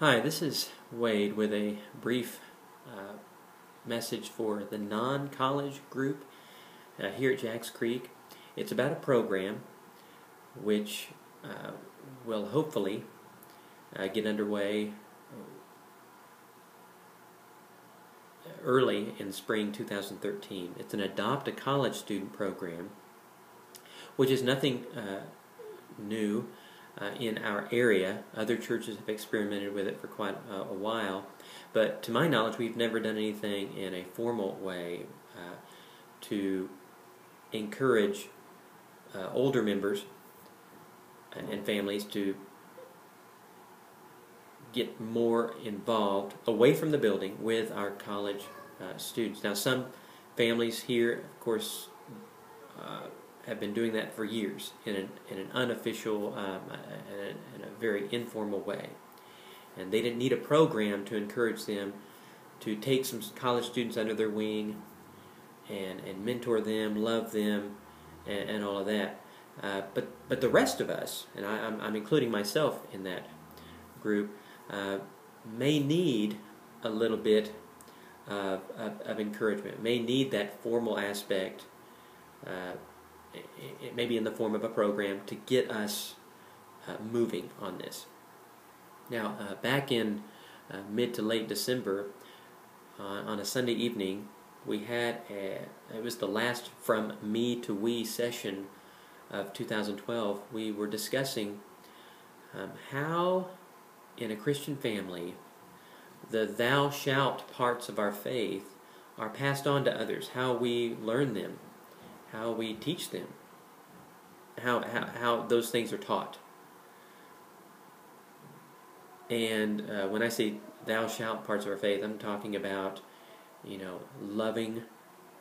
Hi, this is Wade with a brief message for the non-college group here at Jacks Creek. It's about a program which will hopefully get underway early in spring 2013. It's an Adopt a College student program, which is nothing new in our area. Other churches have experimented with it for quite a while, but to my knowledge we've never done anything in a formal way to encourage older members and families to get more involved away from the building with our college students. Now, some families here, of course, have been doing that for years in an unofficial, in a very informal way. And they didn't need a program to encourage them to take some college students under their wing and mentor them, love them, and all of that. But the rest of us, and I'm including myself in that group, may need a little bit of encouragement, may need that formal aspect, it may be in the form of a program to get us moving on this. Now, back in mid to late December, on a Sunday evening, we had it was the last From Me to We session of 2012. We were discussing how in a Christian family the thou shalt parts of our faith are passed on to others, how we learn them, how we teach them, how those things are taught. And when I say thou shalt parts of our faith, I'm talking about, loving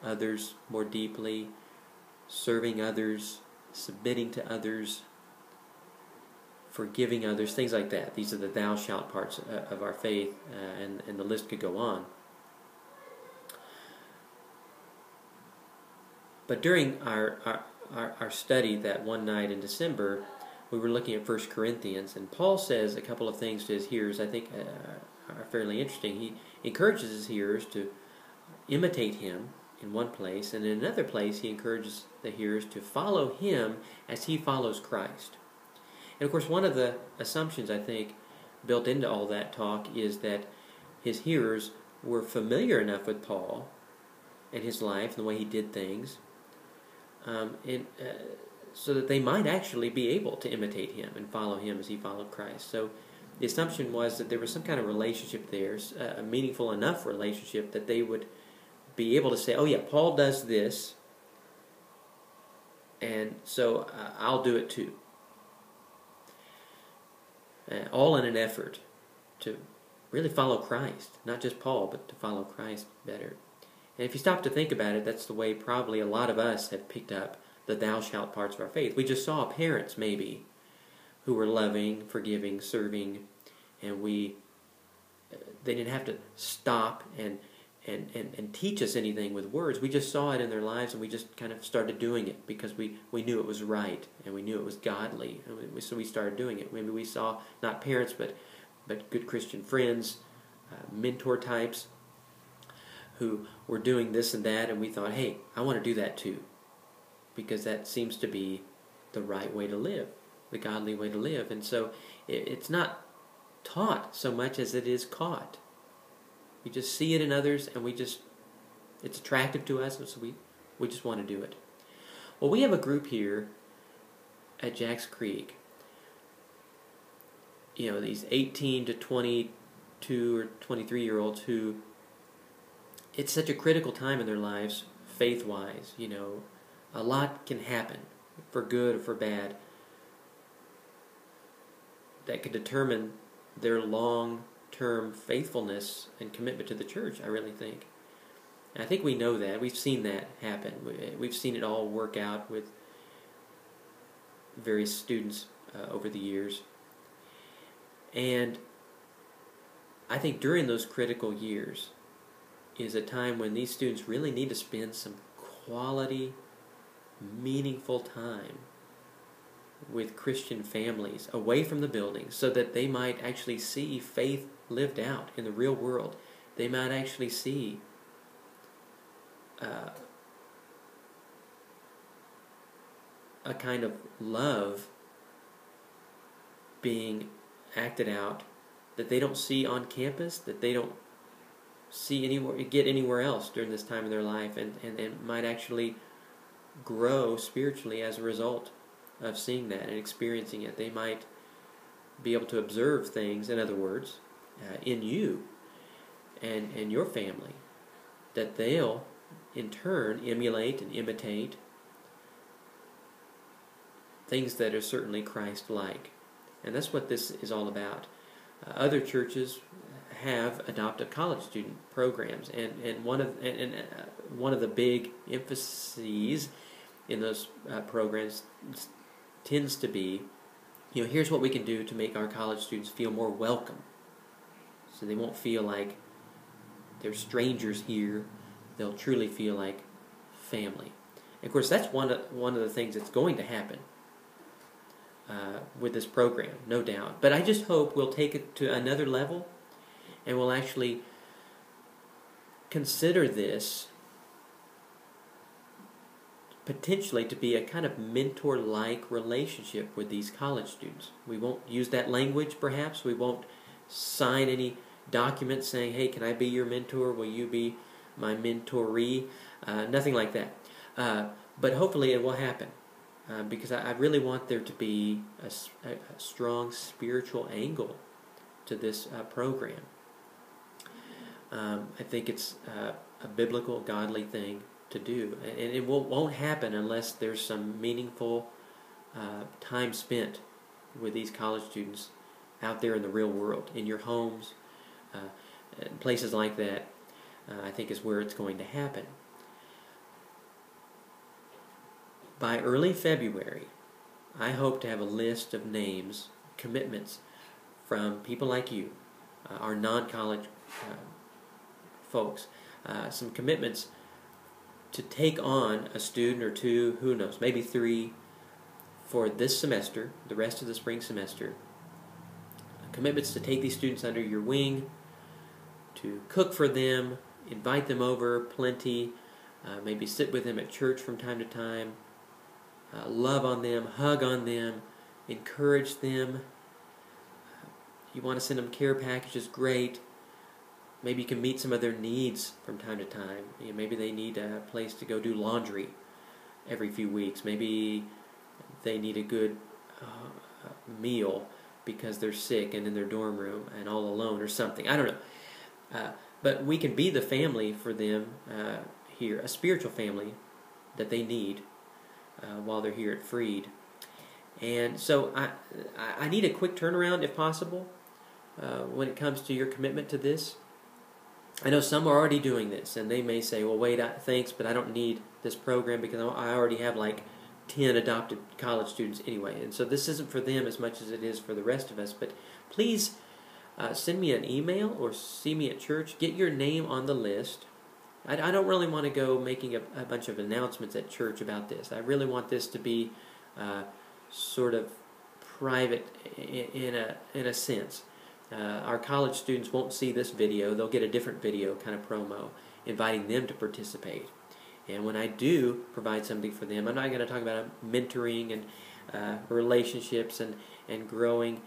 others more deeply, serving others, submitting to others, forgiving others, things like that. These are the thou shalt parts of our faith, and the list could go on. But during our study that one night in December, we were looking at 1 Corinthians, and Paul says a couple of things to his hearers I think are fairly interesting. He encourages his hearers to imitate him in one place, and in another place he encourages the hearers to follow him as he follows Christ. And of course, one of the assumptions I think built into all that talk is that his hearers were familiar enough with Paul and his life and the way he did things, so that they might actually be able to imitate him and follow him as he followed Christ. So the assumption was that there was some kind of relationship there, a meaningful enough relationship that they would be able to say, oh yeah, Paul does this, and so I'll do it too. All in an effort to really follow Christ, not just Paul, but to follow Christ better. And if you stop to think about it, that's the way probably a lot of us have picked up the thou shalt parts of our faith. We just saw parents, maybe, who were loving, forgiving, serving, and they didn't have to stop and teach us anything with words. We just saw it in their lives, and we just kind of started doing it because we knew it was right, and we knew it was godly, and so we started doing it. Maybe we saw not parents, but good Christian friends, mentor types, who were doing this and that, and we thought, hey, I want to do that too, because that seems to be the right way to live, the godly way to live. And so it's not taught so much as it is caught. We just see it in others, and it's attractive to us, and so we just want to do it. Well, we have a group here at Jacks Creek, these 18 to 22 or 23-year-olds who, it's such a critical time in their lives, faith-wise. A lot can happen, for good or for bad, that could determine their long-term faithfulness and commitment to the church, I really think. And I think we know that. We've seen that happen. We've seen it all work out with various students over the years. And I think during those critical years is a time when these students really need to spend some quality, meaningful time with Christian families away from the buildings so that they might actually see faith lived out in the real world. They might actually see a kind of love being acted out that they don't see on campus, that they don't see anywhere else during this time of their life, and might actually grow spiritually as a result of seeing that and experiencing it. They might be able to observe things, in other words, in you and your family, that they'll in turn emulate and imitate things that are certainly Christ-like. And that's what this is all about. Other churches have adopted college student programs, and one of the big emphases in those programs tends to be, here's what we can do to make our college students feel more welcome, so they won't feel like they're strangers here. They'll truly feel like family. And of course, that's one of the things that's going to happen with this program, no doubt. But I just hope we'll take it to another level, and we'll actually consider this potentially to be a kind of mentor-like relationship with these college students. We won't use that language, perhaps. We won't sign any documents saying, hey, can I be your mentor? Will you be my mentoree? Nothing like that. But hopefully it will happen. Because I really want there to be a strong spiritual angle to this program. I think it's a biblical, godly thing to do. And it won't happen unless there's some meaningful time spent with these college students out there in the real world, in your homes, places like that. I think is where it's going to happen. By early February, I hope to have a list of names, commitments from people like you, our non-college folks, some commitments to take on a student or two, who knows, maybe 3, for this semester, the rest of the spring semester. Commitments to take these students under your wing, to cook for them, invite them over plenty, maybe sit with them at church from time to time, love on them, hug on them, encourage them. You want to send them care packages, great. Maybe you can meet some of their needs from time to time. Maybe they need a place to go do laundry every few weeks. Maybe they need a good meal because they're sick and in their dorm room and all alone or something. I don't know. But we can be the family for them here, a spiritual family that they need while they're here at Freed. And so I need a quick turnaround if possible when it comes to your commitment to this. I know some are already doing this, and they may say, well, wait, thanks, but I don't need this program because I already have like 10 adopted college students anyway. And so this isn't for them as much as it is for the rest of us. But please send me an email or see me at church. Get your name on the list. I don't really want to go making a bunch of announcements at church about this. I really want this to be sort of private in a sense. Our college students won't see this video. They'll get a different video kind of promo inviting them to participate. And when I do provide something for them, I'm not going to talk about mentoring and relationships and growing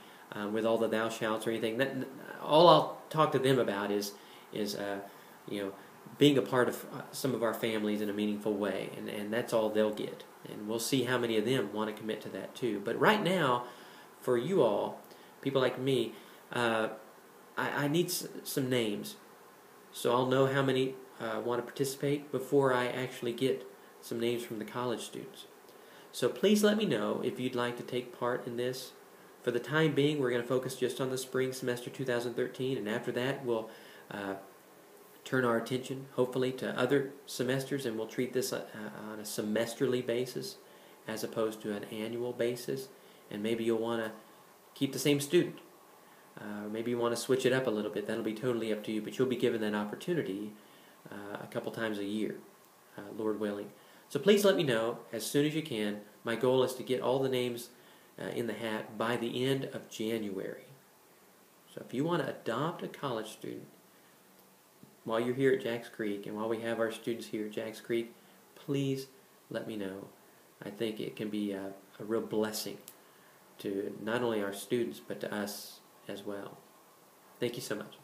with all the thou shalts or anything. All I'll talk to them about is being a part of some of our families in a meaningful way, and that's all they'll get. And we'll see how many of them want to commit to that too. But right now, for you all, people like me, I need some names, so I'll know how many want to participate before I actually get some names from the college students. So please let me know if you'd like to take part in this. For the time being, we're going to focus just on the spring semester 2013, and after that we'll turn our attention, hopefully, to other semesters, and we'll treat this on a semesterly basis as opposed to an annual basis. And maybe you'll want to keep the same student. Maybe you want to switch it up a little bit. That'll be totally up to you, but you'll be given that opportunity a couple times a year, Lord willing. So please let me know as soon as you can. My goal is to get all the names in the hat by the end of January. So if you want to adopt a college student while you're here at Jacks Creek and while we have our students here at Jacks Creek, please let me know. I think it can be a real blessing to not only our students but to us as well. Thank you so much.